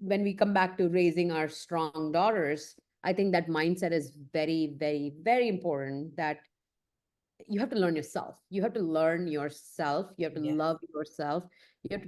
when we come back to raising our strong daughters, I think that mindset is very, very, very important, that you have to learn yourself. You have to learn yourself. You have to Yes. love yourself. You have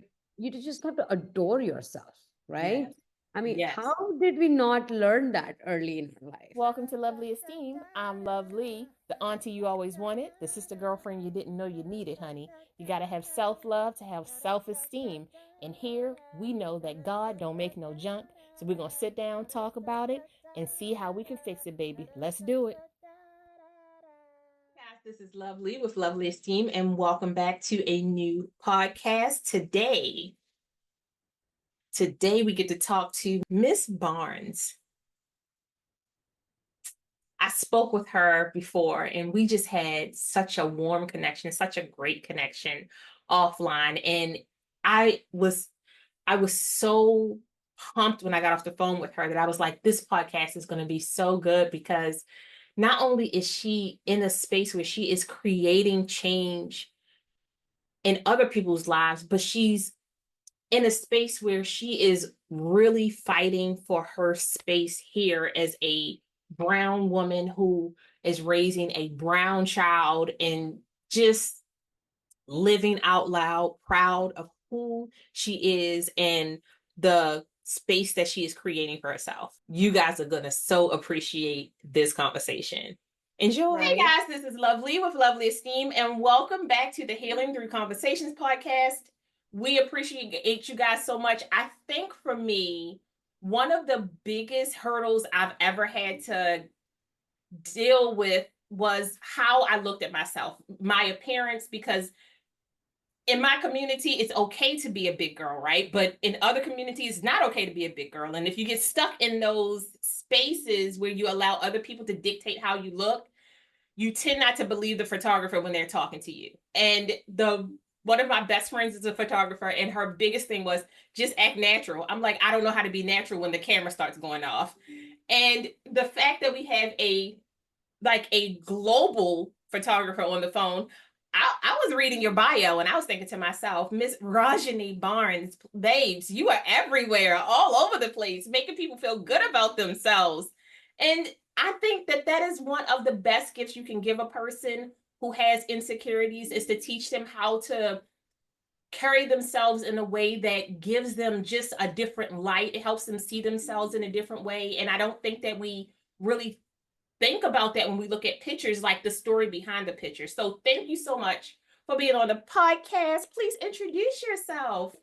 to, just have to adore yourself, right? Yes. I mean, how Yes. did we not learn that early in our life? Welcome to Lovely Esteem. I'm Lovely, the auntie you always wanted, the sister girlfriend you didn't know you needed, honey. You got to have self love to have self esteem. And here we know that God don't make no junk. So we're going to sit down, talk about it, and see how we can fix it, baby. Let's do it. Guys, this is Lovely with Lovely Esteem, and welcome back to a new podcast. Today we get to talk to Miss Barnes. I spoke with her before, and we just had such a warm connection, such a great connection offline. And I was so pumped when I got off the phone with her that I was like, this podcast is going to be so good, because not only is she in a space where she is creating change in other people's lives, but she's in a space where she is really fighting for her space here as a brown woman who is raising a brown child, and just living out loud, proud of who she is and the space that she is creating for herself. You guys are going to so appreciate this conversation. Enjoy. Hey Right. guys, this is Lovely with Lovely Esteem, and welcome back to the Healing Through Conversations podcast. We appreciate you guys so much. I think for me, one of the biggest hurdles I've ever had to deal with was how I looked at myself, my appearance, because in my community, it's okay to be a big girl, right? But in other communities, it's not okay to be a big girl. And if you get stuck in those spaces where you allow other people to dictate how you look, you tend not to believe the photographer when they're talking to you. And one of my best friends is a photographer, and her biggest thing was just act natural. I'm like, I don't know how to be natural when the camera starts going off. And the fact that we have a global photographer on the phone, I was reading your bio and I was thinking to myself, Miss Ranjani Barnes, babes, you are everywhere, all over the place, making people feel good about themselves. And I think that that is one of the best gifts you can give a person who has insecurities, is to teach them how to carry themselves in a way that gives them just a different light. It helps them see themselves in a different way. And I don't think that we really think about that when we look at pictures, like the story behind the picture. So thank you so much for being on the podcast. Please introduce yourself.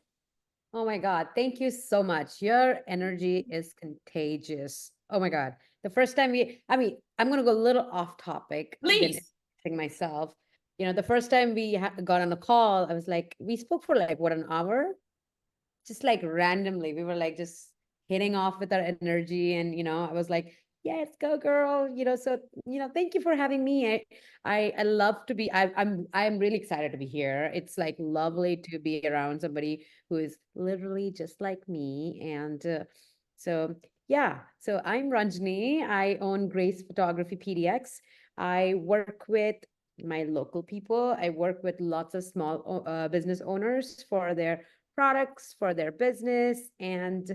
Oh my God. Thank you so much. Your energy is contagious. Oh my God. The first time I mean, I'm going to go a little off topic, then Please. introducing myself. The first time we got on the call, I was like, we spoke for like what, an hour? Just like randomly. We were like just hitting off with our energy. And, I was like, yes, go girl. So, thank you for having me. I love to be, I'm really excited to be here. It's like lovely to be around somebody who is literally just like me. And so, yeah, so I'm Ranjani. I own Grace Photography PDX. I work with my local people. I work with lots of small business owners for their products, for their business. And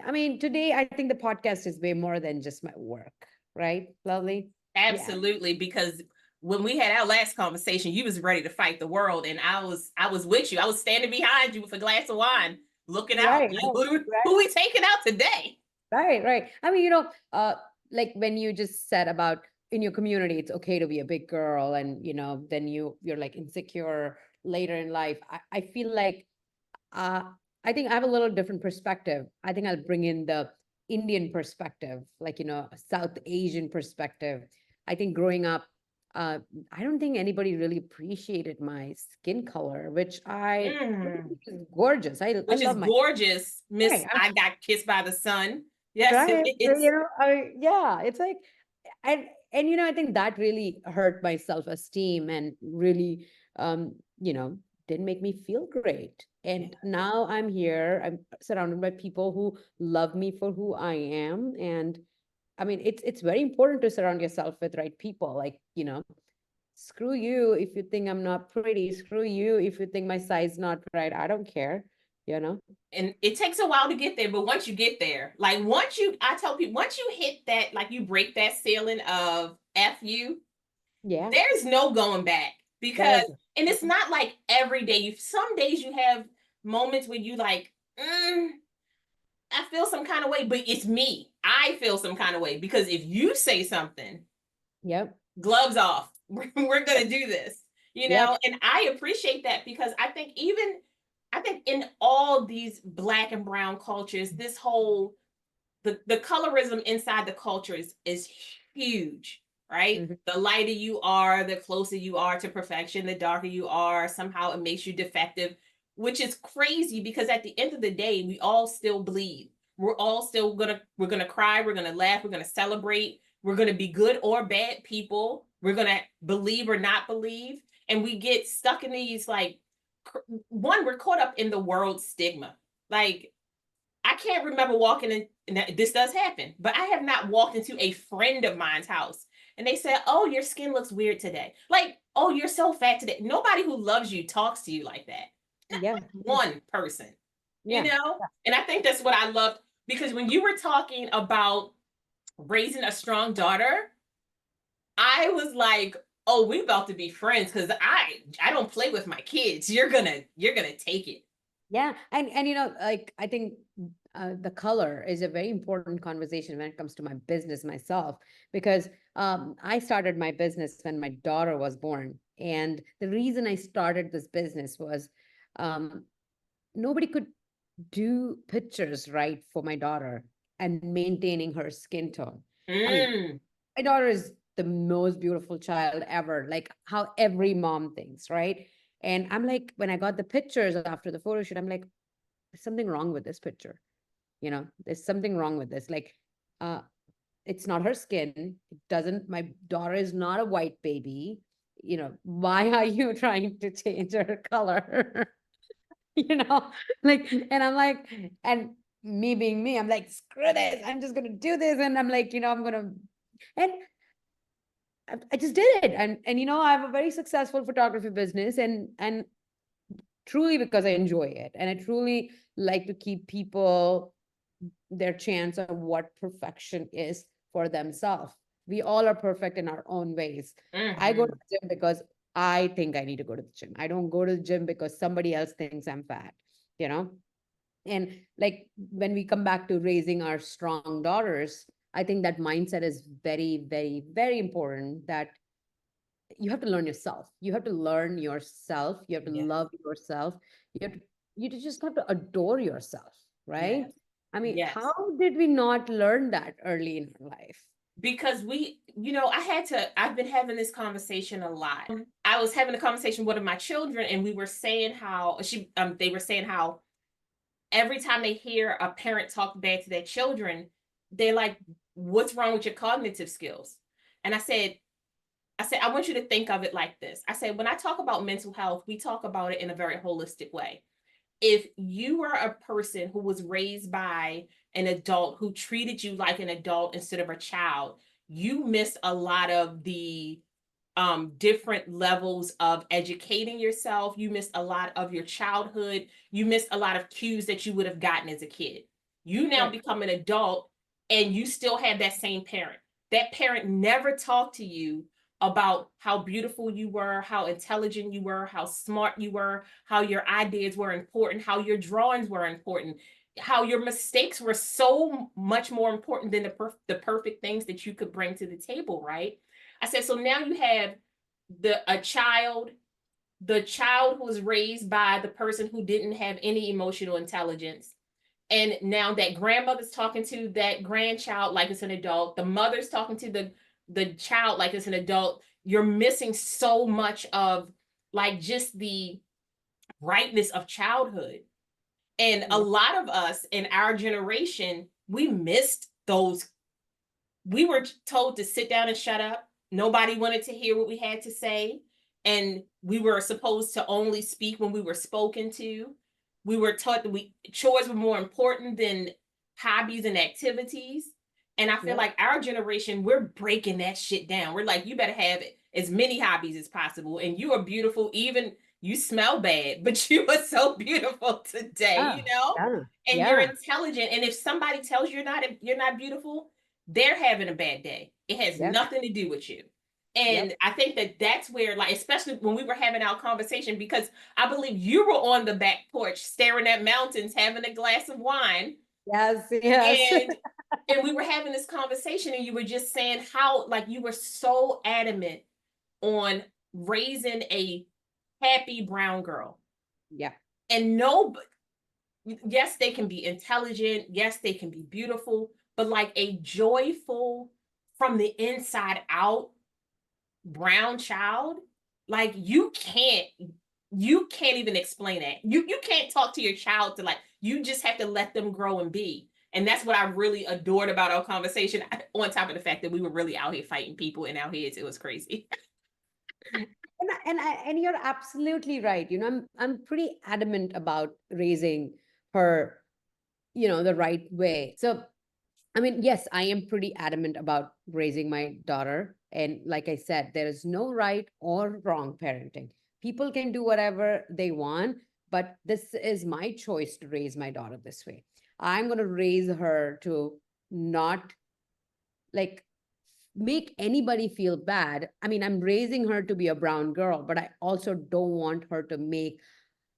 I mean, today I think the podcast is way more than just my work, right? Lovely. Yeah. Absolutely, because when we had our last conversation, you was ready to fight the world, and I was with you. I was standing behind you with a glass of wine, looking out. Right. Like, Right. who we taking out today? Right. Right. I mean, like when you just said about in your community, it's okay to be a big girl, and then you're like insecure later in life. I feel like Uh, I think I have a little different perspective. I think I'll bring in the Indian perspective, like, a South Asian perspective. I think growing up, uh, I don't think anybody really appreciated my skin color, which Mm. is gorgeous. I Which is love my, gorgeous, right, Miss. I got kissed by the sun. Yes, it right. is. Yeah, it's like, and I think that really hurt my self-esteem and really, you know, didn't make me feel great. Yeah. And now I'm here. I'm surrounded by people who love me for who I am. And I mean, it's very important to surround yourself with right people. Like, screw you if you think I'm not pretty. Screw you if you think my size not right. I don't care. you know? And it takes a while to get there, but once you get there, like I tell people, once you hit that, like you break that ceiling of F you, Yeah. there's no going back. Because, There's, and it's not like every day. Some days you have moments where you like, I feel some kind of way, but it's me. I feel some kind of way because if you say something, yep. gloves off, we're going to do this, Yep. and I appreciate that because I think in all these Black and brown cultures, this whole, the colorism inside the cultures is huge, right? Mm-hmm. The lighter you are, the closer you are to perfection, the darker you are, somehow it makes you defective, which is crazy because at the end of the day, we all still bleed. We're all still we're gonna cry, we're gonna laugh, we're gonna celebrate, we're gonna be good or bad people, we're gonna believe or not believe, and we get stuck in these like, we're caught up in the world stigma. Like, I can't remember walking in, and this does happen, but I have not walked into a friend of mine's house and they said, "Oh, your skin looks weird today." Like, "Oh, you're so fat today." Nobody who loves you talks to you like that. Yeah. One person, Yeah. And I think that's what I loved, because when you were talking about raising a strong daughter, I was like, "Oh, we about to be friends because I don't play with my kids. You're gonna take it." Yeah. And like, I think the color is a very important conversation when it comes to my business myself, because I started my business when my daughter was born. And the reason I started this business was um, nobody could do pictures right for my daughter and maintaining her skin tone. I mean, Mm. my daughter is the most beautiful child ever, like how every mom thinks, right? And I'm like, when I got the pictures after the photo shoot, I'm like, there's something wrong with this picture. There's something wrong with this. Like, uh, it's not her skin. It doesn't, my daughter is not a white baby. Why are you trying to change her color? you know, like, and I'm like, and me being me, I'm like, screw this. I'm just going to do this. And I'm like, I'm going to, and I just did it. And I have a very successful photography business, and truly because I enjoy it. And I truly like to keep people their chance of what perfection is for themselves. We all are perfect in our own ways. I go to Mm-hmm. the gym because I think I need to go to the gym. I don't go to the gym because somebody else thinks I'm fat, you know? And like when we come back to raising our strong daughters, I think that mindset is very, very, very important, that you have to learn yourself. You have to learn yourself. You have to Yes. love yourself. You just have to adore yourself, right? Yes. I mean, Yes. how did we not learn that early in our life? Because I've been having this conversation a lot. I was having a conversation with one of my children, and we were saying how they were saying how every time they hear a parent talk bad to their children, they're like, "What's wrong with your cognitive skills?" And I said, I want you to think of it like this. I said, when I talk about mental health, we talk about it in a very holistic way. If you are a person who was raised by an adult who treated you like an adult instead of a child, you missed a lot of the different levels of educating yourself. You missed a lot of your childhood. You missed a lot of cues that you would have gotten as a kid. You now Right. become an adult and you still have that same parent. That parent never talked to you about how beautiful you were, how intelligent you were, how smart you were, how your ideas were important, how your drawings were important, how your mistakes were so much more important than the perfect things that you could bring to the table, right? I said, so now you have the child who was raised by the person who didn't have any emotional intelligence. And now that grandmother's talking to that grandchild like it's an adult. The mother's talking to the child like it's an adult. You're missing so much of like just the brightness of childhood. And a Yeah. lot of us in our generation, we missed those. We were told to sit down and shut up. Nobody wanted to hear what we had to say. And we were supposed to only speak when we were spoken to. We were taught that chores were more important than hobbies and activities. And I feel Yeah. like our generation, we're breaking that shit down. We're like, you better have as many hobbies as possible. And you are beautiful, even you smell bad, but you are so beautiful today, you know? Yeah. And you're Yeah. intelligent. And if somebody tells you you're not beautiful, they're having a bad day. It has Yeah. nothing to do with you. And Yep. I think that that's where, like, especially when we were having our conversation, because I believe you were on the back porch staring at mountains, having a glass of wine, Yes. Yes. and we were having this conversation, and you were just saying how, like, you were so adamant on raising a happy brown girl. Yeah. And no, yes, they can be intelligent. Yes, they can be beautiful, but like a joyful, from the inside out brown child, like you can't even explain that. You can't talk to your child to, like, you just have to let them grow and be. And that's what I really adored about our conversation, on top of the fact that we were really out here fighting people in our heads. It was crazy. And you're absolutely right. I'm pretty adamant about raising her, the right way. So, I mean, yes, I am pretty adamant about raising my daughter. And like I said, there is no right or wrong parenting. People can do whatever they want, but this is my choice to raise my daughter this way. I'm going to raise her to not like make anybody feel bad. I mean, I'm raising her to be a brown girl, but I also don't want her to make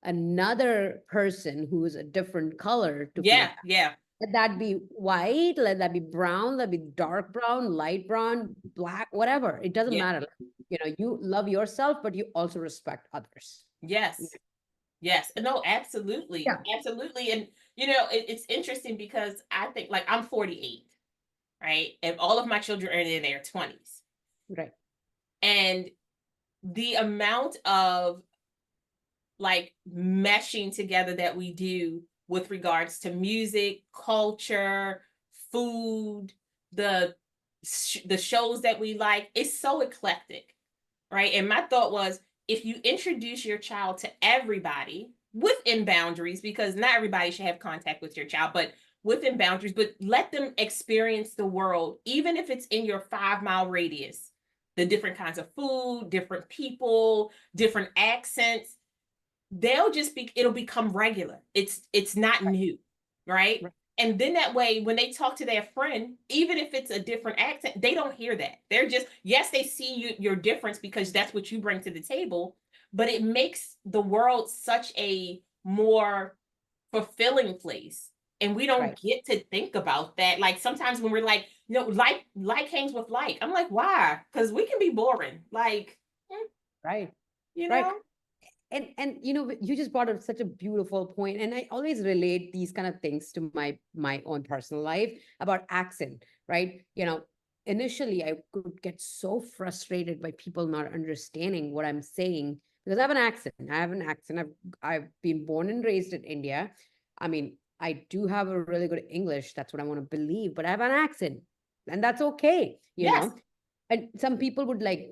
another person who is a different color to feel Yeah, bad. yeah. Let that be white, let that be brown, let be dark brown, light brown, black, whatever. It doesn't Yeah. matter. You love yourself, but you also respect others. Yes. Yes. No, absolutely. Yeah. Absolutely. And it's interesting because I think, like, I'm 48, right? And all of my children are in their 20s. Right. And the amount of, like, meshing together that we do with regards to music, culture, food, the shows that we like, is so eclectic, right? And my thought was, if you introduce your child to everybody within boundaries, because not everybody should have contact with your child, but within boundaries, but let them experience the world, even if it's in your 5-mile radius, the different kinds of food, different people, different accents, it'll become regular. It's not new, right? Right. And then that way, when they talk to their friend, even if it's a different accent, they don't hear that. They're just, yes, they see your difference because that's what you bring to the table, but it makes the world such a more fulfilling place. And we don't Right. get to think about that. Like, sometimes when we're like, like hangs with like. I'm like, why? Because we can be boring. Like, Right. you Right. know? And you just brought up such a beautiful point, and I always relate these kind of things to my own personal life about accent, right? Initially I could get so frustrated by people not understanding what I'm saying because I have an accent. I've been born and raised in India. I mean, I do have a really good English, that's what I want to believe, but I have an accent, and that's okay. Yes. And some people would like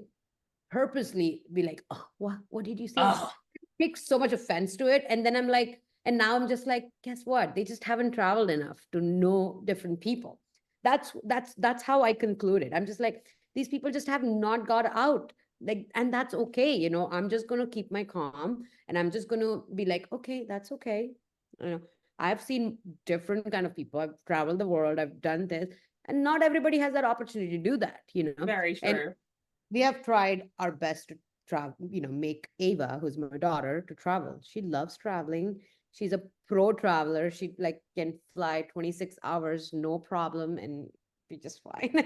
purposely be like, oh, what did you say? Oh, Take so much offense to it. And then I'm like, and now I'm just like, guess what? They just haven't traveled enough to know different people. That's how I concluded. I'm just like, these people just have not got out. Like, and that's okay. I'm just gonna keep my calm and I'm just gonna be like, okay, that's okay. You know, I've seen different kind of people. I've traveled the world, I've done this, and not everybody has that opportunity to do that. very And true. we have tried our best to travel, make Ava, who's my daughter, to travel. She loves traveling. She's a pro traveler. She like can fly 26 hours, no problem, and be just fine.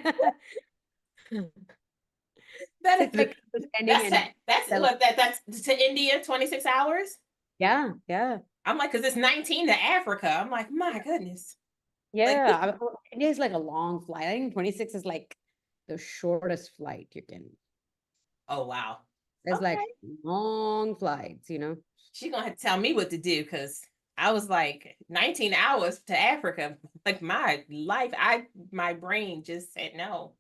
That Sit is like understanding and that's tell, what that's to India, 26 hours. yeah, yeah, I'm like, because it's 19 to Africa. I'm like, my goodness. Like, yeah. India is like a long flight. I think 26 is like the shortest flight you can. oh wow. There's Okay. like long flights. She's gonna have to tell me what to do, because I was like, 19 hours to Africa. Like, my life, my brain just said no.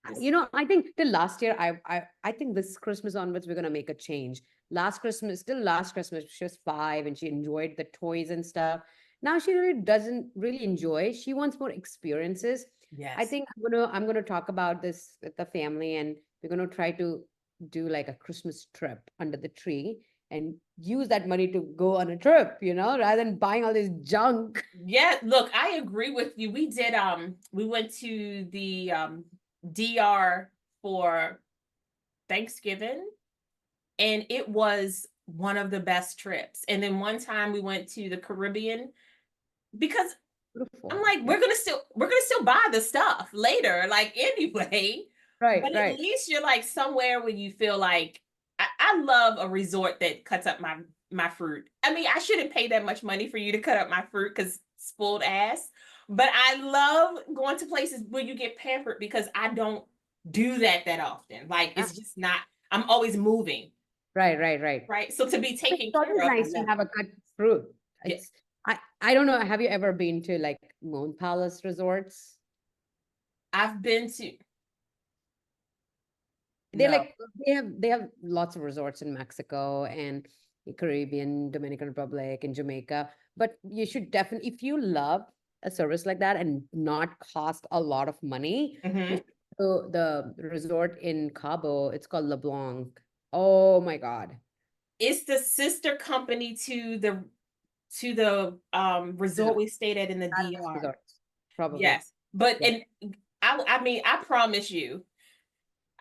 Just, I think till last year, I think this Christmas onwards, we're gonna make a change. Last Christmas, she was 5 and she enjoyed the toys and stuff. Now she really doesn't really enjoy. She wants more experiences. I yes. think I'm gonna talk about this with the family, and we're gonna try to do like a Christmas trip under the tree. and use that money to go on a trip, rather than buying all this junk. Yeah, look, I agree with you. We went to the DR for Thanksgiving, and it was one of the best trips. And then one time we went to the Caribbean, because Beautiful. I'm like, we're gonna still buy the stuff later, like anyway. Right, But right. at least you're like somewhere where you feel like I love a resort that cuts up my fruit. I mean, I shouldn't pay that much money for you to cut up my fruit because spoiled ass. But I love going to places where you get pampered, because I don't do that often. Like, it's just not. I'm always moving. Right, right, right. Right. So to be taken It's always care of, nice to have a cut fruit. Yeah. It's I don't know. Have you ever been to like Moon Palace resorts? I've been to. They're No. like they have lots of resorts in Mexico and the Caribbean, Dominican Republic, and Jamaica. But you should definitely, if you love a service like that and not cost a lot of money, you Mhm. should go to the resort in Cabo. It's called LeBlanc. Oh my God. It's the sister company to the resort we stayed at in the That's DR. resort, probably. Yes. But Yeah. and I mean, I promise you,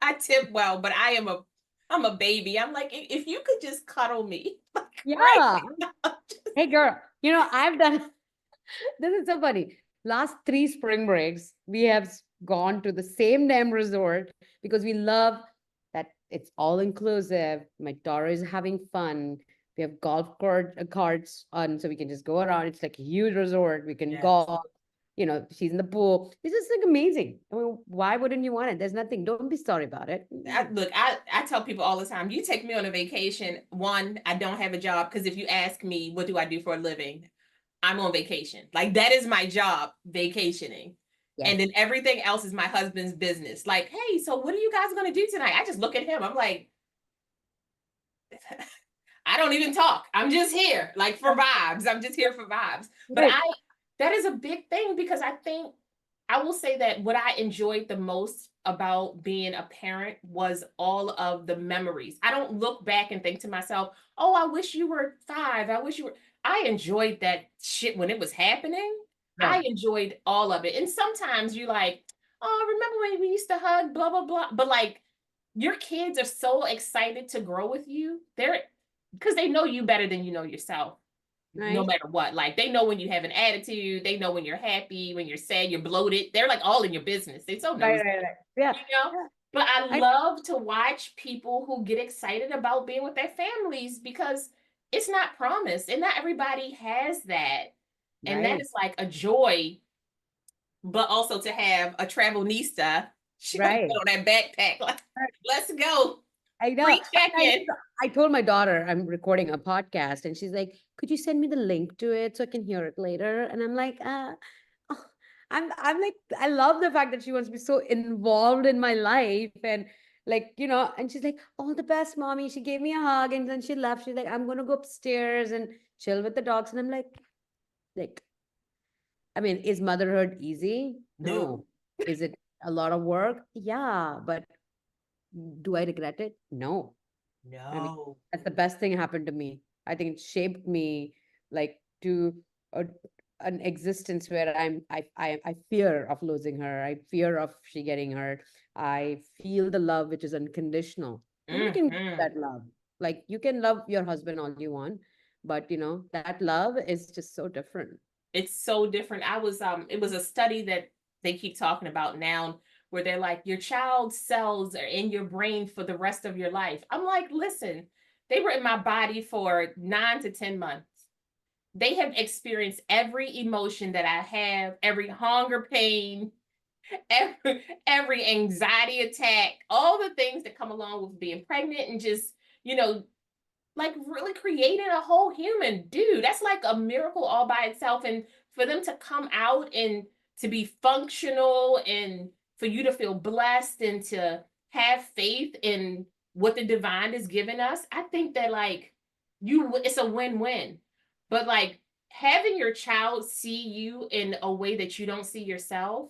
I tip well, but I'm a baby. I'm like, if you could just cuddle me. Like, Yeah. right now. Hey girl, I've done this is so funny. Last 3 spring breaks, we have gone to the same damn resort because we love that it's all inclusive. My daughter is having fun. We have carts on, so we can just go around. It's like a huge resort. We can Yes. golf. She's in the pool. It's just like amazing. I mean, why wouldn't you want it? There's nothing. Don't be sorry about it. Look, I tell people all the time, you take me on a vacation. One, I don't have a job, because if you ask me, what do I do for a living? I'm on vacation. Like, that is my job, vacationing. Yes. And then everything else is my husband's business. Like, hey, so what are you guys going to do tonight? I just look at him. I'm like, I don't even talk. I'm just here, like, for vibes. I'm just here for vibes. But Right. that is a big thing, because I think I will say that what I enjoyed the most about being a parent was all of the memories. I don't look back and think to myself, oh, I wish you were 5. I enjoyed that shit when it was happening. Right. I enjoyed all of it. And sometimes you like, oh, remember when we used to hug, blah, blah, blah. But like, your kids are so excited to grow with you. Because they know you better than you know yourself. Right. No matter what. Like, they know when you have an attitude, they know when you're happy, when you're sad, you're bloated. They're like all in your business. They so nosy. Right. Yeah. You know? But I love to watch people who get excited about being with their families, because it's not promised, and not everybody has that. And that Right. is like a joy. But also to have a travelnista, she Right. on that backpack, like, let's go. I know. Free check-in. I told my daughter I'm recording a podcast, and she's like, "Could you send me the link to it so I can hear it later?" And I'm like, oh, I'm like, I love the fact that she wants to be so involved in my life, and like, and she's like, "All the best, mommy." She gave me a hug, and then she left. She's like, "I'm gonna go upstairs and chill with the dogs," and I'm like, I mean, is motherhood easy? No. Is it a lot of work? Yeah, but do I regret it? No. I mean, No. that's the best thing happened to me. I think it shaped me like to an existence where I fear of losing her. I fear of she getting hurt. I feel the love which is unconditional. Nobody can give Mhm. that love. Like, you can love your husband all you want, but that love is just so different. It's so different. It was a study that they keep talking about now, where they're like, your child's cells are in your brain for the rest of your life. I'm like, listen, they were in my body for 9 to 10 months. They have experienced every emotion that I have, every hunger pain, every anxiety attack, all the things that come along with being pregnant, and just, like, really created a whole human. Dude, that's like a miracle all by itself. And for them to come out and to be functional, and for you to feel blessed and to have faith in what the divine is giving us, I think that, like, it's a win-win. But like, having your child see you in a way that you don't see yourself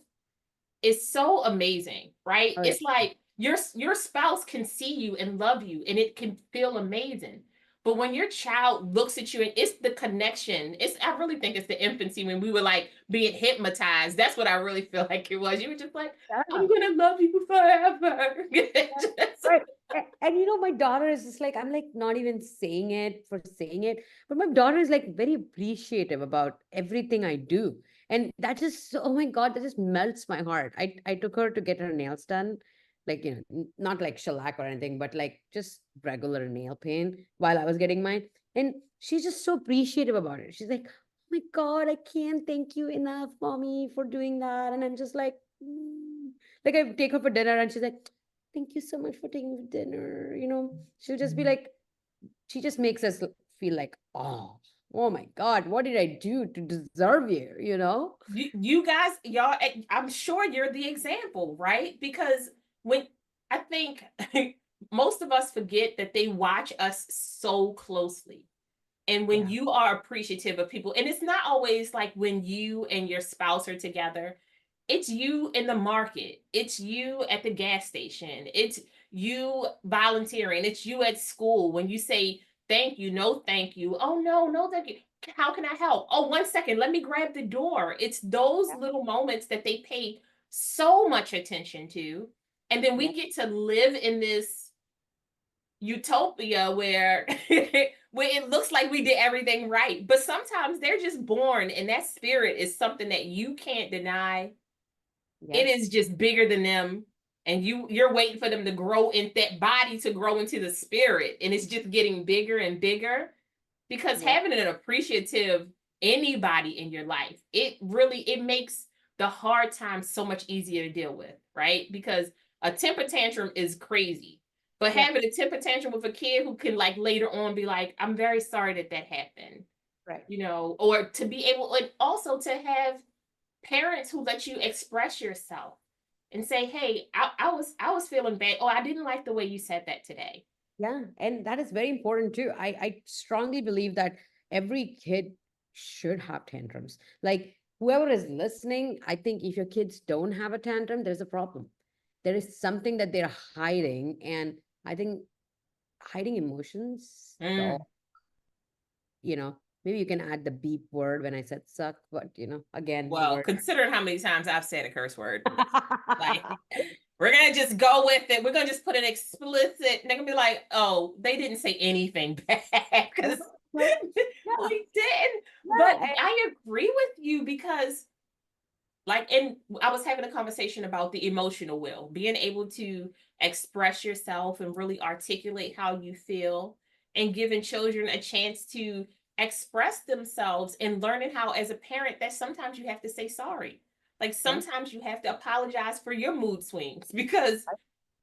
is so amazing, right? Oh, yeah. It's like your spouse can see you and love you, and it can feel amazing. But when your child looks at you and it's the connection, I really think it's the infancy when we were like being hypnotized. That's what I really feel like it was. You were just like, I'm gonna love you forever. Right. And you know, my daughter is just like, I'm like not even saying it for saying it, but my daughter is like very appreciative about everything I do. And that just, oh my God, that just melts my heart. I took her to get her nails done, like, you know, not like shellac or anything, but like just regular nail paint while I was getting mine. And she's just so appreciative about it. She's like, oh my God, I can't thank you enough, mommy, for doing that. And I'm just like, like I take her for dinner and she's like, thank you so much for taking me to dinner. You know, she'll just be like, she just makes us feel like, oh my God, what did I do to deserve you? You know? You guys, y'all, I'm sure you're the example, right? Because when I think most of us forget that they watch us so closely. And when Yeah. you are appreciative of people, and it's not always like when you and your spouse are together, it's you in the market, it's you at the gas station, it's you volunteering, it's you at school when you say thank you, no thank you, oh no thank you, how can I help, oh 1 second, let me grab the door. It's those Yeah. little moments that they pay so much attention to, and then we Yeah. get to live in this utopia where where it looks like we did everything right, but sometimes they're just born and that spirit is something that you can't deny. It Yes. is just bigger than them, and you're waiting for them to grow in that body, to grow into the spirit, and it's just getting bigger and bigger, because Yeah. having an appreciative anybody in your life, it makes the hard times so much easier to deal with, right? Because a temper tantrum is crazy, but Yeah. having a temper tantrum with a kid who can like later on be like, I'm very sorry that that happened, Right. you know, or to be able, and also to have parents who let you express yourself and say, hey, I was feeling bad, oh I didn't like the way you said that today. Yeah. And that is very important too. I strongly believe that every kid should have tantrums. Like whoever is listening, I think if your kids don't have a tantrum, there's a problem. There is something that they're hiding. And I think hiding emotions, so, Mm. you know, maybe you can add the beep word when I said suck, but you know, again, the Well, word. considering how many times I've said a curse word, like we're gonna just go with it. We're gonna just put an explicit. They're gonna be like, "Oh, they didn't say anything bad because Well, yeah, we didn't." But yeah, I agree with you because, like, and I was having a conversation about the emotional will, being able to express yourself and really articulate how you feel, and giving children a chance to express themselves, and learning how, as a parent, that sometimes you have to say sorry. Like yeah, sometimes you have to apologize for your mood swings because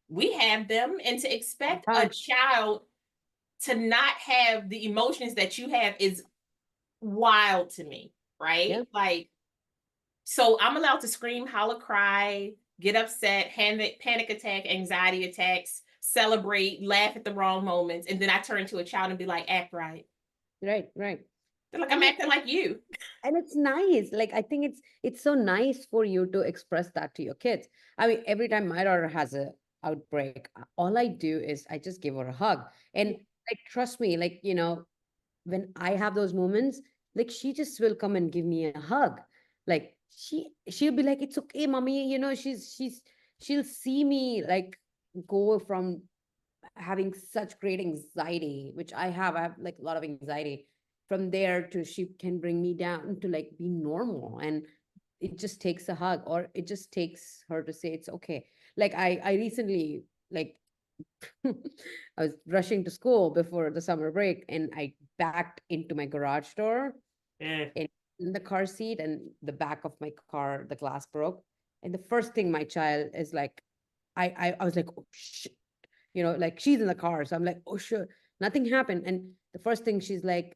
we have them, and to all expect the a time. child to not have the emotions that you have is wild to me, right? Yeah. Like, so I'm allowed to scream, holler, cry, get upset, panic attack, anxiety attacks, celebrate, laugh at the wrong moments, and then I turn to a child and be like, act right. Right, right. They're like, I'm And acting like you. and it's nice. Like I think it's so nice for you to express that to your kids. I mean, every time my daughter has a outbreak, all I do is I just give her a hug. And like trust me, like, you know, when I have those moments, like she just will come and give me a hug. Like she'll be like, it's okay, mommy. You know, she'll see me like go from having such great anxiety, which I have. I have like a lot of anxiety. From there to she can bring me down to like be normal. And it just takes a hug, or it just takes her to say it's okay. Like I recently like I was rushing to school before the summer break and I backed into my garage door Eh. in the car seat, and the back of my car, the glass broke. And the first thing my child is like, I was like, oh shit, you know, like she's in the car. So I'm like, oh sure, nothing happened. And the first thing she's like,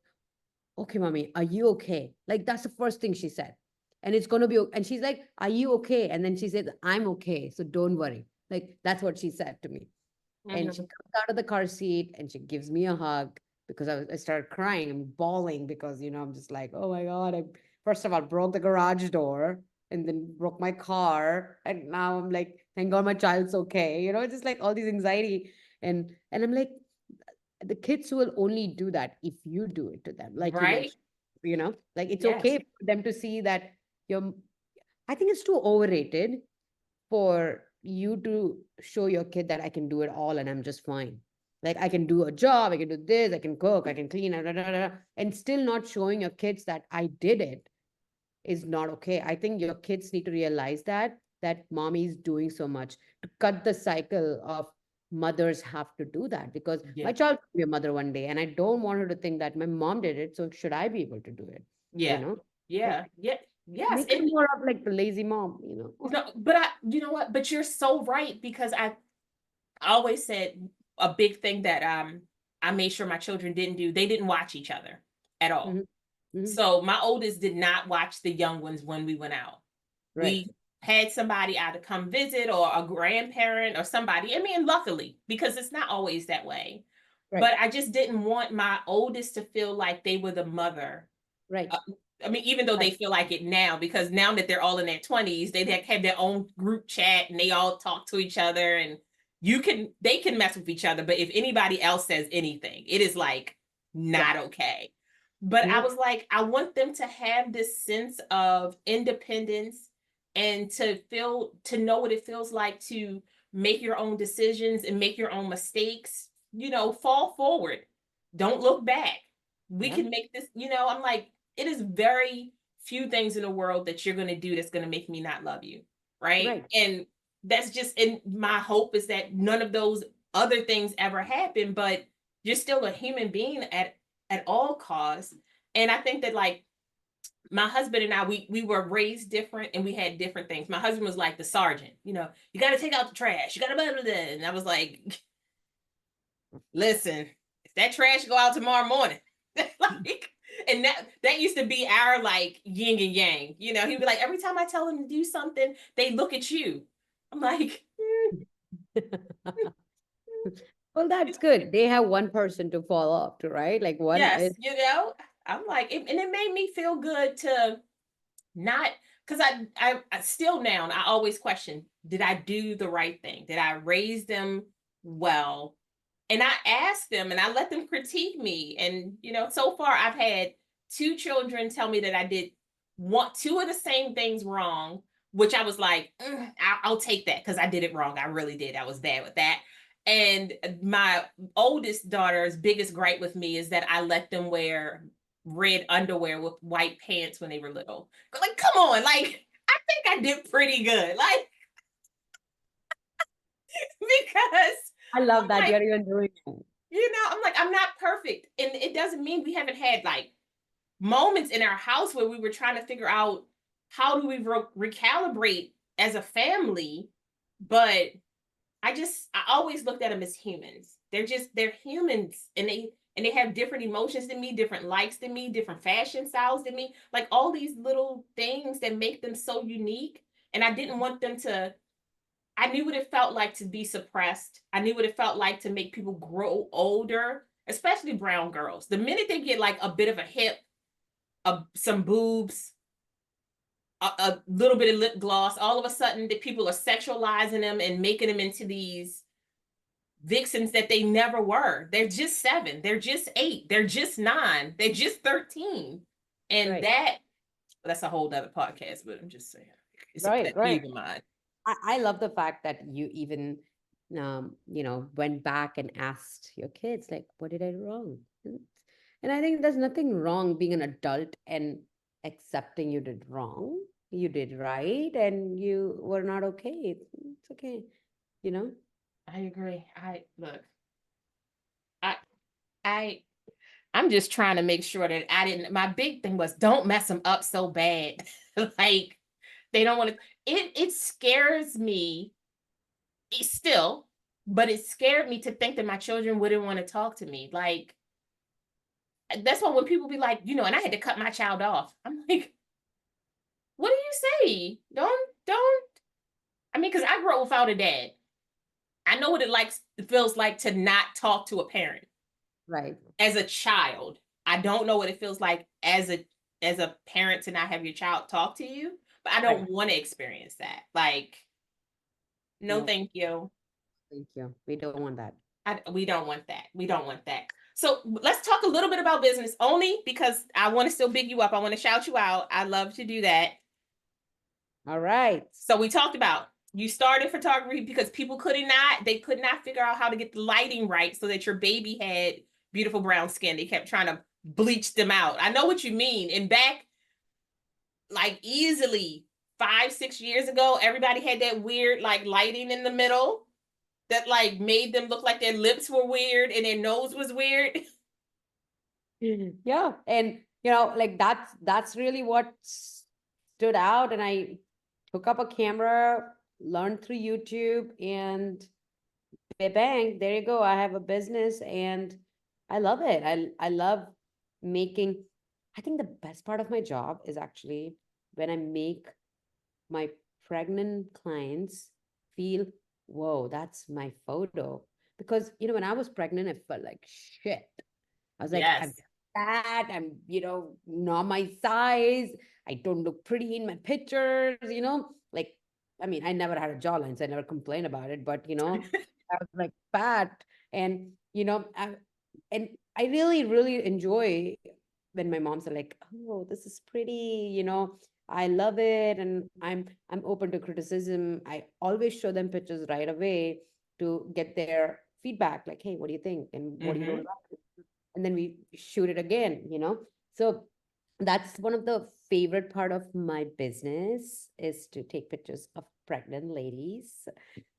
okay, mommy, are you okay? Like that's the first thing she said. And it's gonna be and she's like, are you okay? And then she said, I'm okay. So don't worry. Like that's what she said to me. And she Mhm. comes out of the car seat and she gives me a hug because I started crying and bawling because, you know, I'm just like, oh my God, I first of all broke the garage door and then broke my car. And now I'm like, thank God my child's okay. You know, just like all these anxiety. And I'm like, the kids will only do that if you do it to them, like you Right? mentioned, like it's Yes. okay for them to see that you're, I think it's too overrated for you to show your kid that I can do it all and I'm just fine. Like I can do a job, I can do this, I can cook, I can clean, and still not showing your kids that I did it is not okay. I think your kids need to realize that mommy is doing so much to cut the cycle of mothers have to do that, because my Yeah. child will be a mother one day and I don't want her to think that my mom did it, so should I be able to do it? you Yeah. know Yeah. Yeah. Yes. Make her more of like the lazy mom. No, but you know what? But you're so right, because I always said a big thing that I made sure my children didn't do. They didn't watch each other at all. Hmm. So my oldest did not watch the young ones when we went out. Right. We had somebody either come visit or a grandparent or somebody. I mean, luckily, because it's not always that way. Right. But I just didn't want my oldest to feel like they were the mother. Right. I mean, even though they feel like it now, because now that they're all in their 20s, they have their own group chat and they all talk to each other, and they can mess with each other. But if anybody else says anything, it is like not okay. But I was like, I want them to have this sense of independence and to know what it feels like to make your own decisions and make your own mistakes, fall forward. Don't look back. We can make this, I'm like, it is very few things in the world that you're going to do that's going to make me not love you. Right. And that's just, and my hope is that none of those other things ever happen, but you're still a human being at all costs. And I think that, like, my husband and I, we were raised different and we had different things. My husband was like the sergeant, you got to take out the trash. You got to blah, blah, blah. And I was like, listen, if that trash go out tomorrow morning, like, and that used to be our like yin and yang. He'd be like, every time I tell them to do something, they look at you. I'm like, Well, that's good. They have one person to fall off to, right? Like one yes, is I'm like, and it made me feel good to not, because I still now, and I always question, did I do the right thing? Did I raise them well? And I asked them and I let them critique me. And, so far I've had 2 children tell me that I did two of the same things wrong, which I was like, I'll take that because I did it wrong. I really did. I was bad with that. And my oldest daughter's biggest gripe with me is that I let them wear red underwear with white pants when they were little. Like, come on, like, I think I did pretty good. Like, because I love that like, you're even doing it. I'm like, I'm not perfect. And it doesn't mean we haven't had like moments in our house where we were trying to figure out how do we recalibrate as a family. But I always looked at them as humans. They're humans, and they have different emotions than me, different likes than me, different fashion styles than me, like all these little things that make them so unique. And I didn't want them to, I knew what it felt like to be suppressed. I knew what it felt like to make people grow older, especially brown girls. The minute they get like a bit of a hip, some boobs, a little bit of lip gloss, all of a sudden the people are sexualizing them and making them into these vixens that they never were. They're just 7, they're just 8, they're just 9, they're just 13. And that's a whole nother podcast, but I'm just saying, it's a pet peeve of mine. I love the fact that you even went back and asked your kids, like, what did I do wrong? And I think there's nothing wrong being an adult and accepting you did wrong. You did right and you were not okay. It's okay. I agree. I'm just trying to make sure that my big thing was don't mess them up so bad. Like, they don't want to, it scares me still, but it scared me to think that my children wouldn't want to talk to me. Like, that's why when people be like, and I had to cut my child off. I'm like, what do you say? Don't, I mean, because I grew up without a dad. I know what it feels like to not talk to a parent. Right. As a child. I don't know what it feels like as a parent to not have your child talk to you, but I don't want to experience that. Like, no, thank you. Thank you. We don't want that. We don't want that. We don't want that. So let's talk a little bit about business, only because I want to still big you up. I want to shout you out. I love to do that. All right. So we talked about you started photography because people could not figure out how to get the lighting right so that your baby had beautiful brown skin. They kept trying to bleach them out. I know what you mean. And back like easily 5-6 years ago, everybody had that weird like lighting in the middle that like made them look like their lips were weird and their nose was weird. Yeah. And like that's really what stood out. And I took up a camera, learned through YouTube, and bang, there you go. I have a business and I love it. I love making. I think the best part of my job is actually when I make my pregnant clients feel, whoa, that's my photo. Because when I was pregnant, I felt like shit. I was like, I'm Yes. fat, I'm, not my size. I don't look pretty in my pictures, like, I mean, I never had a jawline, so I never complained about it, but, I was like fat. And, and I really, really enjoy when my moms are like, oh, this is pretty, I love it. And I'm open to criticism. I always show them pictures right away to get their feedback, like, hey, what do you think? And what do you don't like? And then we shoot it again, So that's one of the favorite part of my business, is to take pictures of pregnant ladies.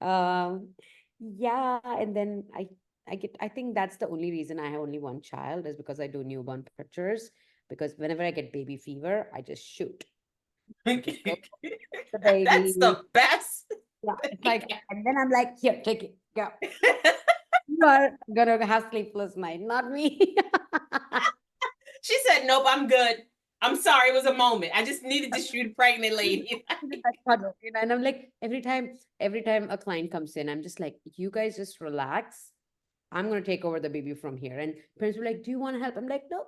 Yeah, and then I think that's the only reason I have only one child, is because I do newborn pictures. Because whenever I get baby fever, I just shoot. I just go the That's baby. the best. Yeah, it's like, and then I'm like, here, take it, go. You are gonna have sleepless night, not me. She said, nope, I'm good. I'm sorry, it was a moment. I just needed to shoot a pregnant lady. And I'm like, every time a client comes in, I'm just like, you guys just relax. I'm gonna take over the baby from here. And parents were like, do you want to help? I'm like, no,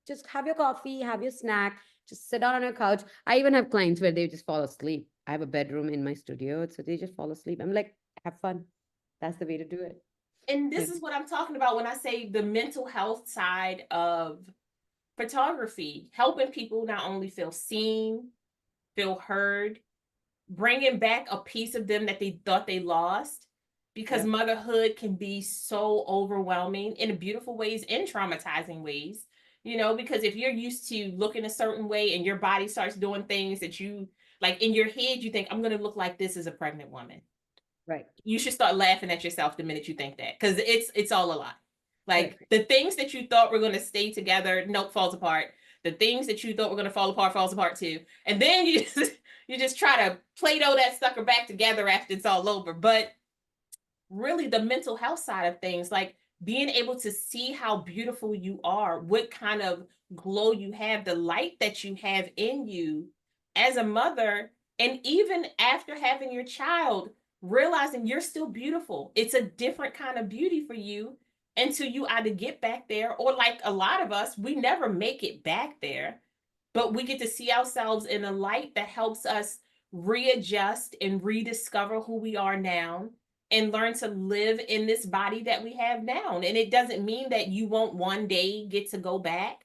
just have your coffee, have your snack, just sit down on your couch. I even have clients where they just fall asleep. I have a bedroom in my studio, so they just fall asleep. I'm like, have fun. That's the way to do it. And this is what I'm talking about when I say the mental health side of photography, helping people not only feel seen, feel heard, bringing back a piece of them that they thought they lost. Because motherhood can be so overwhelming in beautiful ways and traumatizing ways, because if you're used to looking a certain way and your body starts doing things that you like in your head, you think, I'm going to look like this as a pregnant woman. Right. You should start laughing at yourself the minute you think that, because it's all a lie. Like the things that you thought were going to stay together, nope, falls apart. The things that you thought were going to fall apart too. And then you just try to Play-Doh that sucker back together after it's all over. But really the mental health side of things, like being able to see how beautiful you are, what kind of glow you have, the light that you have in you as a mother, and even after having your child, realizing you're still beautiful. It's a different kind of beauty for you until you either get back there, or like a lot of us, we never make it back there, but we get to see ourselves in a light that helps us readjust and rediscover who we are now and learn to live in this body that we have now. And it doesn't mean that you won't one day get to go back.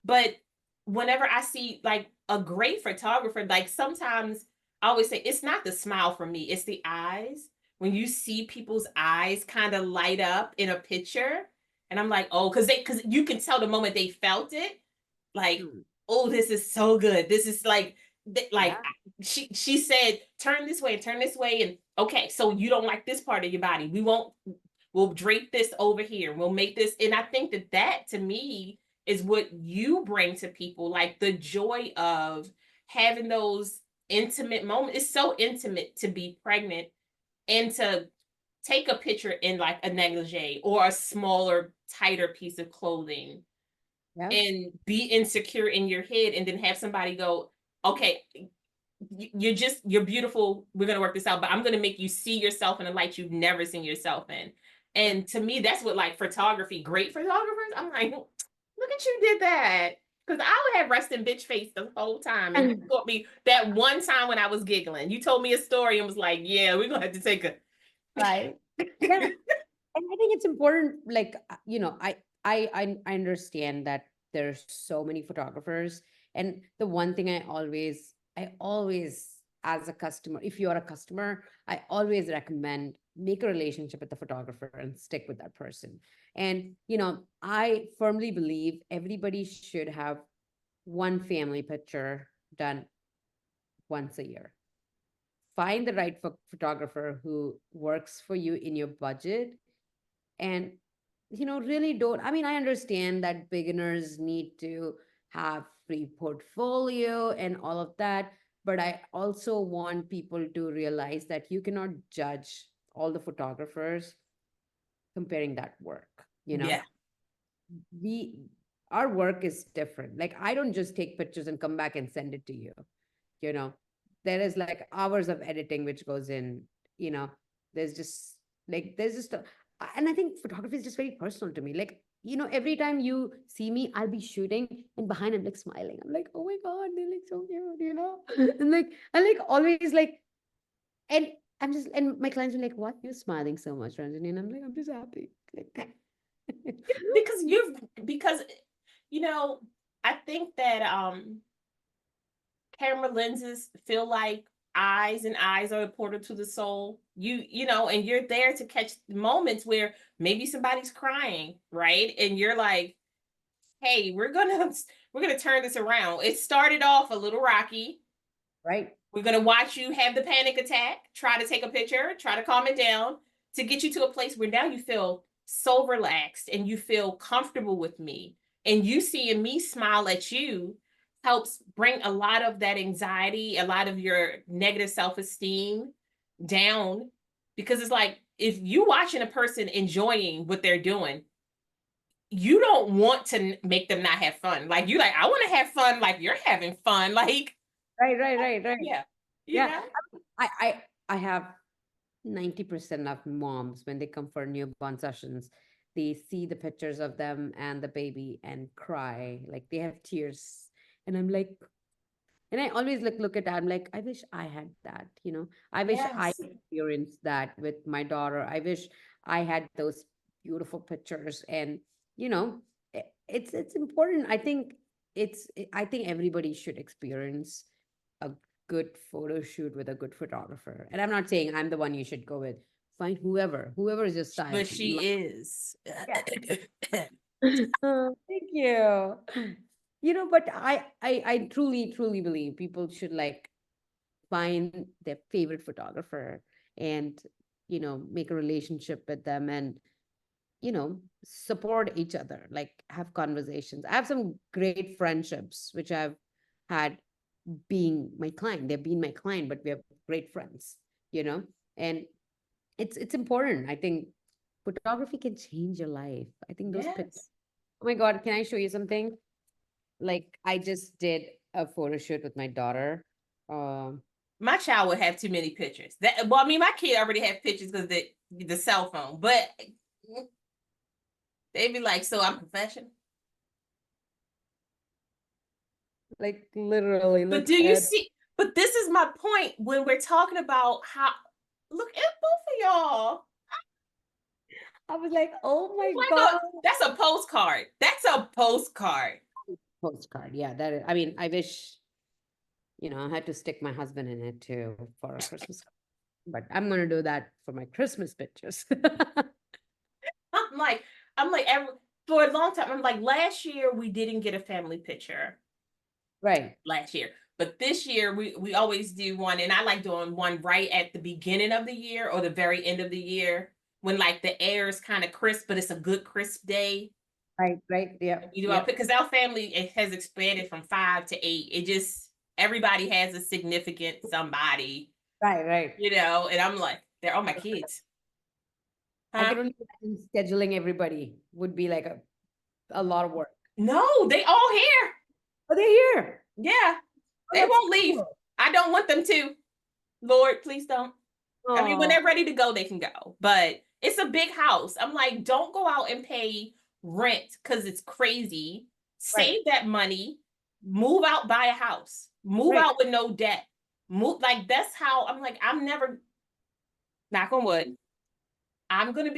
But whenever I see like a great photographer, like sometimes I always say, it's not the smile for me, it's the eyes. When you see people's eyes kind of light up in a picture, and I'm like, oh, because you can tell the moment they felt it, like, oh, this is so good. This is like she said, turn this way, and okay, so you don't like this part of your body, we'll drape this over here, we'll make this. And I think that to me is what you bring to people, like the joy of having those intimate moments. It's so intimate to be pregnant and to take a picture in like a negligee or a smaller, tighter piece of clothing and be insecure in your head, and then have somebody go, okay, you're beautiful, we're going to work this out, but I'm going to make you see yourself in a light you've never seen yourself in. And to me, that's what like photography, great photographers, I'm like, look at you did that. Because I would have resting bitch face the whole time. And you taught me that one time when I was giggling. You told me a story and was like, yeah, we're going to have to take a... Right. Yeah. And I think it's important, like, I understand that there's so many photographers. And the one thing I always, as a customer, if you're a customer, I always recommend make a relationship with the photographer and stick with that person. And, I firmly believe everybody should have one family picture done once a year. Find the right photographer who works for you in your budget. And really don't, I mean, I understand that beginners need to have free portfolio and all of that, but I also want people to realize that you cannot judge all the photographers comparing that work. Yeah. We Our work is different. Like, I don't just take pictures and come back and send it to you. you know there is like hours of editing which goes in. you know there's just and I think photography is just very personal to me. Like, every time you see me, I'll be shooting, and behind I'm like smiling. I'm like, oh my god, they look so cute. And like, I like always like, and and my clients are like, what, you're smiling so much, Ranjani? And I'm like, I'm just happy. Like, because I think that camera lenses feel like eyes, and eyes are a portal to the soul. And you're there to catch moments where maybe somebody's crying, right? And you're like, hey, we're gonna turn this around. It started off a little rocky. right. We're gonna watch you have the panic attack, try to take a picture, try to calm it down, to get you to a place where now you feel so relaxed and you feel comfortable with me. And you seeing me smile at you helps bring a lot of that anxiety, a lot of your negative self-esteem down. Because it's like, if you watching a person enjoying what they're doing, you don't want to make them not have fun. Like, you like, I want to have fun like you're having fun. Like, Right. yeah. Yeah. I have 90% of moms, when they come for newborn sessions, they see the pictures of them and the baby and cry, like they have tears. And I'm like, and I always look at that, I'm like, I wish I had that. I wish I Yes. experienced that with my daughter. I wish I had those beautiful pictures. And it's important. I think everybody should experience a good photo shoot with a good photographer. And I'm not saying I'm the one you should go with. Find whoever is your style. But she is. Yeah. Oh, thank you. But I truly believe people should like find their favorite photographer and make a relationship with them, and support each other, like have conversations. I have some great friendships which I've had being my client. They've been my client, but we have great friends, and it's important. I think photography can change your life. I think those pictures. Yes. Oh my God, can I show you something? Like, I just did a photo shoot with my daughter. Um, My child would have too many pictures. I mean, my kid already have pictures because the cell phone, but they'd be like, so I'm professional. like literally, But look do you at. see? But this is my point when we're talking about how, look at both of y'all. I was like, oh my Like God. that's a postcard. That's a postcard. Postcard. Yeah, that is, I mean, I wish, I had to stick my husband in it too for a Christmas card. But I'm gonna do that for my Christmas pictures. I'm like, for a long time, I'm like, last year we didn't get a family picture. Right. Last year. But this year we always do one, and I like doing one right at the beginning of the year or the very end of the year when like the air is kind of crisp, but it's a good crisp day. Right. Yeah. You do because our family, it has expanded from 5 to 8. It just, everybody has a significant somebody, Right. and I'm like, they're all my kids. I can only imagine scheduling everybody would be like a lot of work. No, they all here. Are they here? Yeah, they won't leave. Cool. I don't want them to. Lord, please don't. Aww. I mean, when they're ready to go, they can go. But it's a big house. I'm like, don't go out and pay rent because it's crazy. Save that money. Move out, buy a house. Move out with no debt. Move, like, that's how I'm like, I'm never, knock on wood, I'm gonna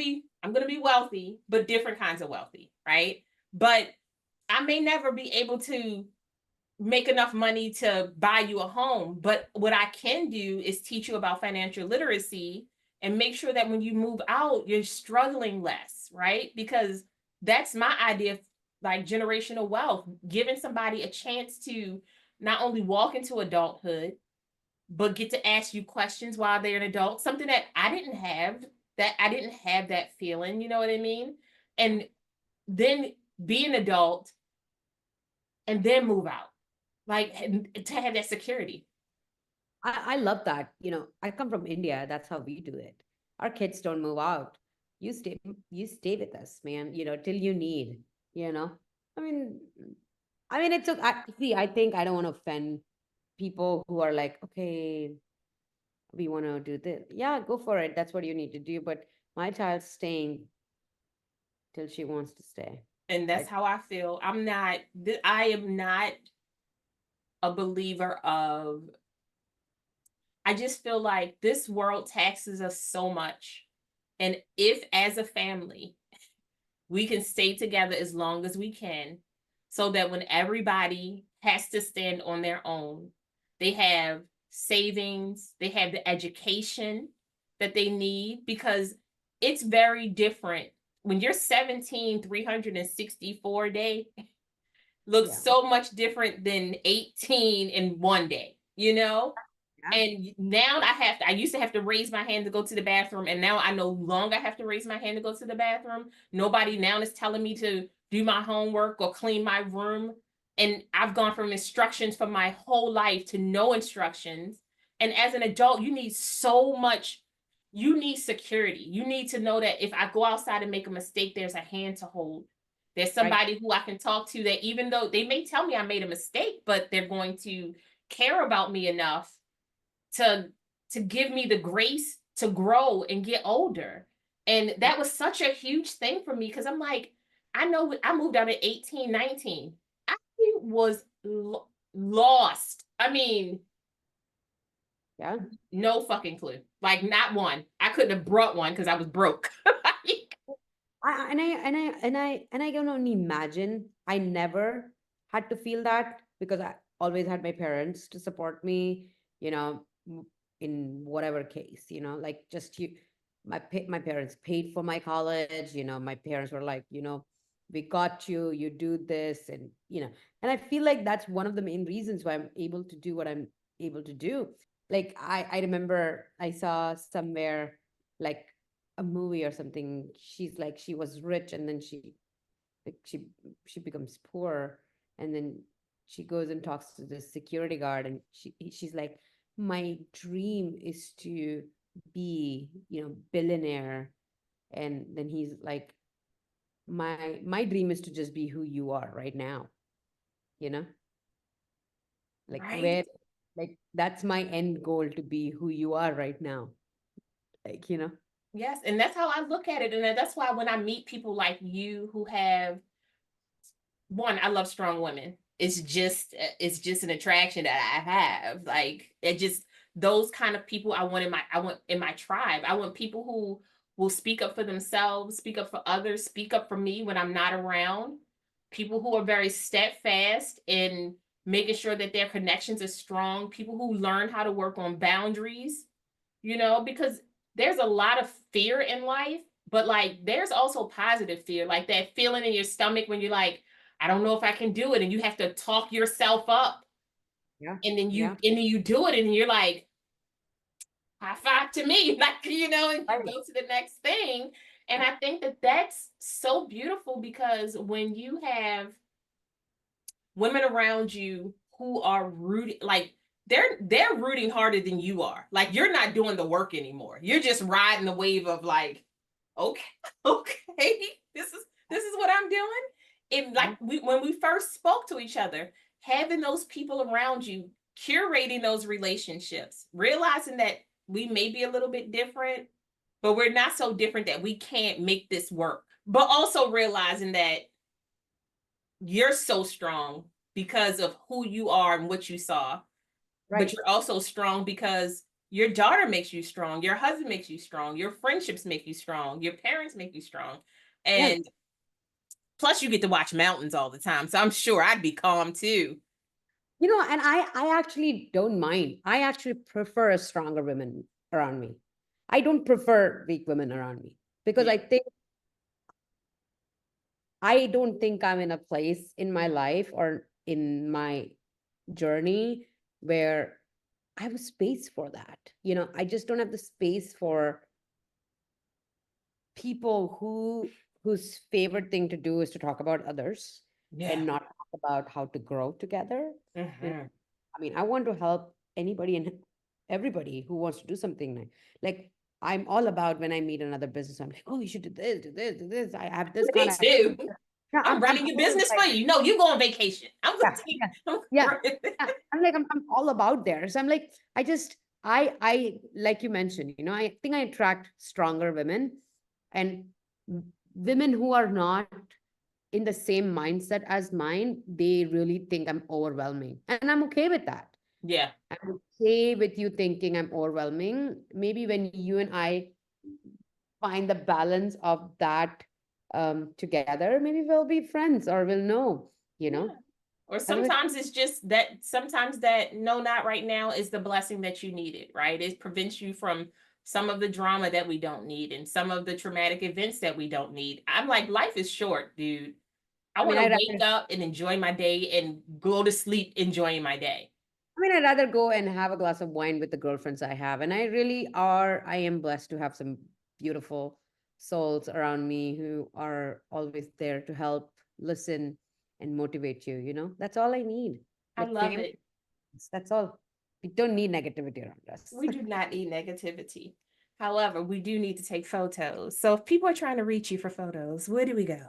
I'm going to be wealthy, but different kinds of wealthy, right? But I may never be able to make enough money to buy you a home. But what I can do is teach you about financial literacy and make sure that when you move out, you're struggling less, right? Because that's my idea of like generational wealth, giving somebody a chance to not only walk into adulthood, but get to ask you questions while they're an adult, something that I didn't have, that feeling, you know what I mean? And then be an adult and then move out, like to have that security. I love that. I come from India. That's how we do it. Our kids don't move out. You stay with us, man, till you need, you know. I mean, see, I think I don't want to offend people who are like, okay, we want to do this. Yeah, go for it. That's what you need to do. But my child's staying till she wants to stay. And that's how I feel. I am not a believer of, I just feel like this world taxes us so much. And if as a family, we can stay together as long as we can, so that when everybody has to stand on their own, they have savings, they have the education that they need, because it's very different. When you're 17, 364 day looks so much different than 18 in one day, Yeah. And now I used to have to raise my hand to go to the bathroom, and now I no longer have to raise my hand to go to the bathroom. Nobody now is telling me to do my homework or clean my room. And I've gone from instructions for my whole life to no instructions. And as an adult, you need so much. You need security. You need to know that if I go outside and make a mistake, there's a hand to hold. There's somebody who I can talk to, that even though they may tell me I made a mistake, but they're going to care about me enough to give me the grace to grow and get older. And that was such a huge thing for me, because I'm like, I know I moved out at 18, 19. I was lost. I mean, no fucking clue. Like, not one. I couldn't have brought one because I was broke. I can only imagine. I never had to feel that because I always had my parents to support me, in whatever case, like just my parents paid for my college, my parents were like, we got you, you do this, and and I feel like that's one of the main reasons why I'm able to do what I'm able to do. Like I remember I saw somewhere like a movie or something. She's like, she was rich and then like, she becomes poor, and then she goes and talks to the security guard, and she's like, my dream is to be, billionaire. And then he's like, my dream is to just be who you are right now, like where, like that's my end goal, to be who you are right now, like. Yes, and that's how I look at it. And that's why when I meet people like you who have, one, I love strong women. It's just an attraction that I have. Like, it just, those kind of people I want in my tribe. I want people who will speak up for themselves, speak up for others, speak up for me when I'm not around. People who are very steadfast in making sure that their connections are strong. People who learn how to work on boundaries, because there's a lot of fear in life, but like there's also positive fear, like that feeling in your stomach when you're like, I don't know if I can do it, and you have to talk yourself up. And then you do it, and you're like, high five to me, like, and you go to the next thing. And I think that that's so beautiful, because when you have women around you who are rooting, like they're rooting harder than you are. Like, you're not doing the work anymore. You're just riding the wave of like, okay, this is what I'm doing. And like when we first spoke to each other, having those people around you, curating those relationships, realizing that we may be a little bit different, but we're not so different that we can't make this work. But also realizing that you're so strong because of who you are and what you saw. But you're also strong because Your daughter makes you strong. Your husband makes you strong. Your friendships make you strong. Your parents make you strong. And plus you get to watch mountains all the time. So I'm sure I'd be calm too. You know, and I actually don't mind. I actually prefer a stronger women around me. I don't prefer weak women around me because I don't think I'm in a place in my life or in my journey where I have a space for that. You know, I just don't have the space for people whose favorite thing to do is to talk about others and not talk about how to grow together. You know, I mean, I want to help anybody and everybody who wants to do something like I'm all about when I meet another business. I'm like, oh, you should do this, do this, do this. I have this Me kind of. too. Yeah, I'm running your business for you. No, you go on vacation. I'm gonna yeah. I'm like, I'm all about there. So I'm like, I like you mentioned, you know, I think I attract stronger women and women who are not in the same mindset as mine. They really think I'm overwhelming, and I'm okay with that. Yeah. I'm okay with you thinking I'm overwhelming. Maybe when you and I find the balance of that together, maybe we'll be friends or we'll know, you know. Or sometimes it's just that sometimes that no, not right now is the blessing that you needed, right? It prevents you from some of the drama that we don't need and some of the traumatic events that we don't need. I'm like, life is short, dude. I want to wake up and enjoy my day and go to sleep enjoying my day. I mean, I'd rather go and have a glass of wine with the girlfriends I have. And I am blessed to have some beautiful souls around me who are always there to help, listen, and motivate you. You know, that's all I need. I love it. That's all. We don't need negativity around us. We do not need negativity. However, we do need to take photos. So if people are trying to reach you for photos, where do we go?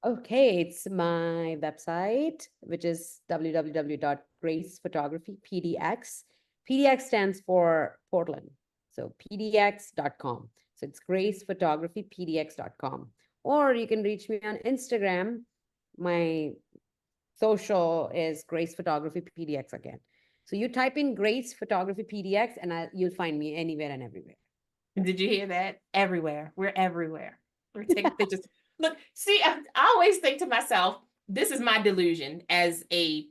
Okay, it's my website, which is www.gracephotographypdx. PDX stands for Portland. So pdx.com. So it's gracephotographypdx.com. Or you can reach me on Instagram. My social is Grace Photography PDX again. So you type in Grace Photography PDX and you'll find me anywhere and everywhere. Did you hear that? Everywhere. We're everywhere. We're taking pictures. Look, see, I always think to myself, this is my delusion as a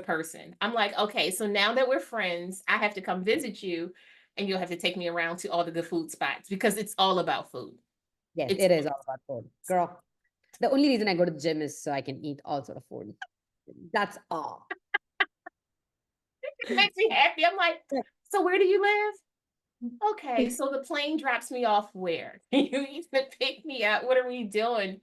person. I'm like, okay, so now that we're friends, I have to come visit you and you'll have to take me around to all the good food spots because it's all about food. Yes, it is all about food. Girl, the only reason I go to the gym is so I can eat all sort of food. That's all. It makes me happy. I'm like, so where do you live? Okay, so the plane drops me off where? You even pick me up. What are we doing?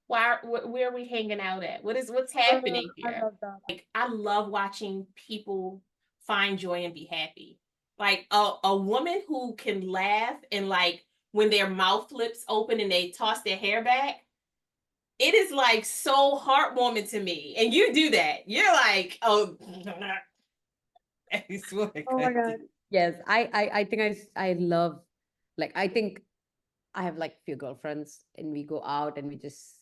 Where are we hanging out at? What's happening here? I love that. Like, I love watching people find joy and be happy. Like a woman who can laugh and like when their mouth flips open and they toss their hair back, it is like so heartwarming to me. And you do that. You're like, oh, oh my God. Yes, I think I love, like, I think I have like few girlfriends and we go out and we just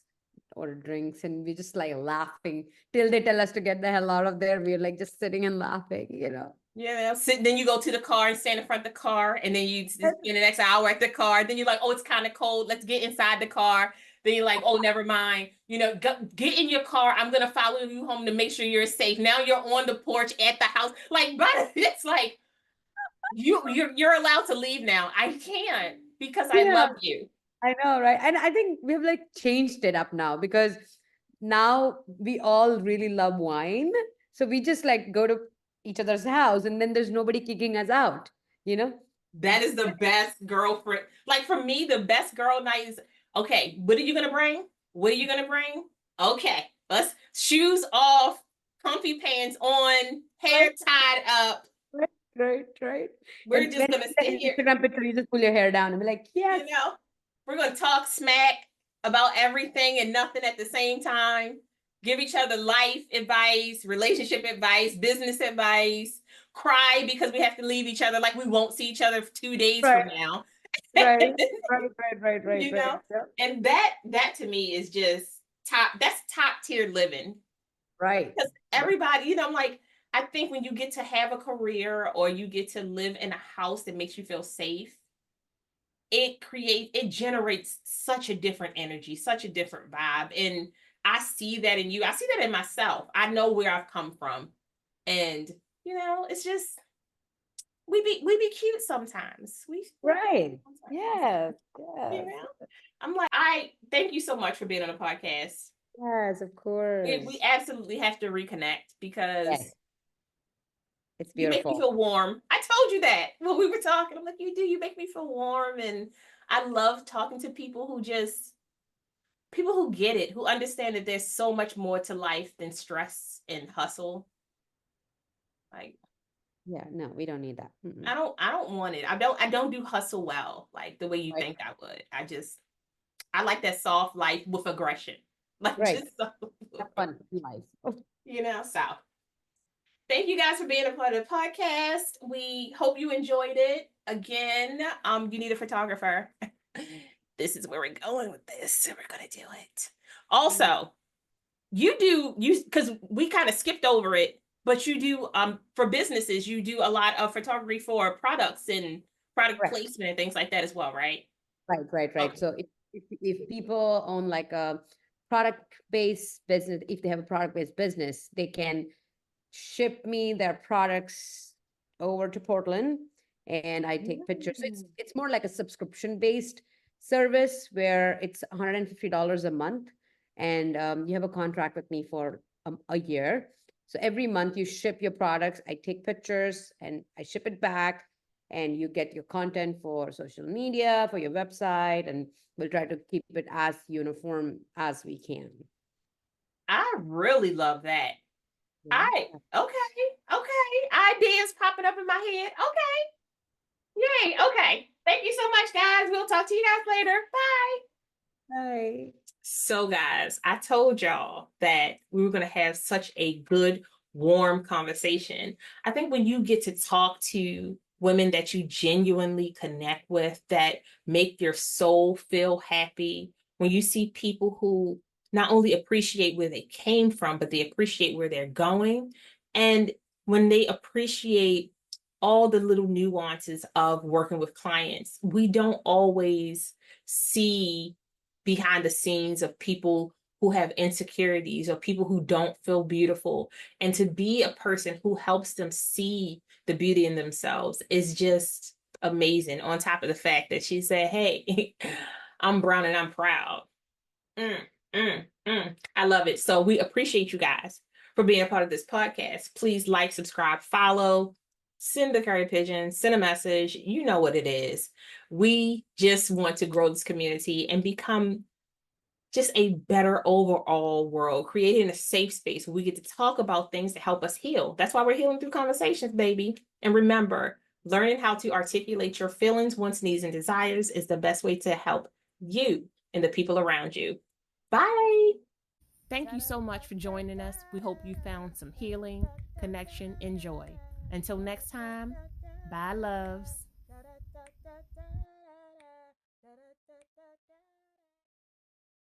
order drinks and we just like laughing till they tell us to get the hell out of there. We're like just sitting and laughing, you know. Yeah, then you go to the car and stand in front of the car, and then you spend the next hour at the car. Then you're like, oh, it's kind of cold. Let's get inside the car. Then you're like, oh, never mind. You know, get in your car. I'm gonna follow you home to make sure you're safe. Now you're on the porch at the house. Like, but it's like you're allowed to leave now. I can't because I love you. I know, right? And I think we've like changed it up now because now we all really love wine. So we just like go to each other's house and then there's nobody kicking us out, you know? That is the best girlfriend. Like for me, the best girl night is, okay, what are you going to bring? What are you going to bring? Okay, let's shoes off, comfy pants on, hair tied up. Right. We're just going to sit here. Instagram picture, you just pull your hair down and be like, yes. You know, we're going to talk smack about everything and nothing at the same time. Give each other life advice, relationship advice, business advice, cry because we have to leave each other like we won't see each other for 2 days from now. Right. You know, and that to me is just top tier living. Right. Because everybody, you know, I'm like, I think when you get to have a career or you get to live in a house that makes you feel safe, it generates such a different energy, such a different vibe. And I see that in you. I see that in myself. I know where I've come from. And it's just we be cute sometimes. Right. Sometimes. Yes. You Yes. know? I'm like, I thank you so much for being on the podcast. Yes, of course. We absolutely have to reconnect because Yes. It's you make me beautiful. feel warm. I told you that when we were talking. I'm like, you make me feel warm. And I love talking to people who get it, who understand that there's so much more to life than stress and hustle. Like, Yeah, no, we don't need that. I don't want it. I don't do hustle well, like the way you Right. think I would. I like that soft life with aggression. Like Right. just Have fun in life. so thank you guys for being a part of the podcast. We hope you enjoyed it. Again, you need a photographer. This is where we're going with this. We're gonna do it. Also, because we kind of skipped over it, but you do for businesses, you do a lot of photography for products and product Correct. placement and things like that as well, right? Right. Okay. So if people own like a product-based business, if they have a product-based business, they can ship me their products over to Portland and I take pictures. So it's more like a subscription-based service where it's $150 a month and you have a contract with me for a year. So every month you ship your products, I take pictures and I ship it back and you get your content for social media, for your website, and we'll try to keep it as uniform as we can. I really love that. Yeah. Okay. Ideas popping up in my head. Okay. Yay. Okay. Thank you so much, guys. We'll talk to you guys later. Bye. Bye. So, guys, I told y'all that we were going to have such a good, warm conversation. I think when you get to talk to women that you genuinely connect with, that make your soul feel happy, when you see people who not only appreciate where they came from, but they appreciate where they're going, and when they appreciate all the little nuances of working with clients, we don't always see behind the scenes of people who have insecurities or people who don't feel beautiful. And to be a person who helps them see the beauty in themselves is just amazing. On top of the fact that she said, hey, I'm brown and I'm proud. I love it. So we appreciate you guys for being a part of this podcast. Please like, subscribe, follow, send the curry pigeon, send a message. You know what it is. We just want to grow this community and become just a better overall world, creating a safe space where we get to talk about things that help us heal. That's why we're healing through conversations, baby. And remember, learning how to articulate your feelings, wants, needs, and desires is the best way to help you and the people around you. Bye. Thank you so much for joining us. We hope you found some healing, connection, and joy. Until next time, bye, loves.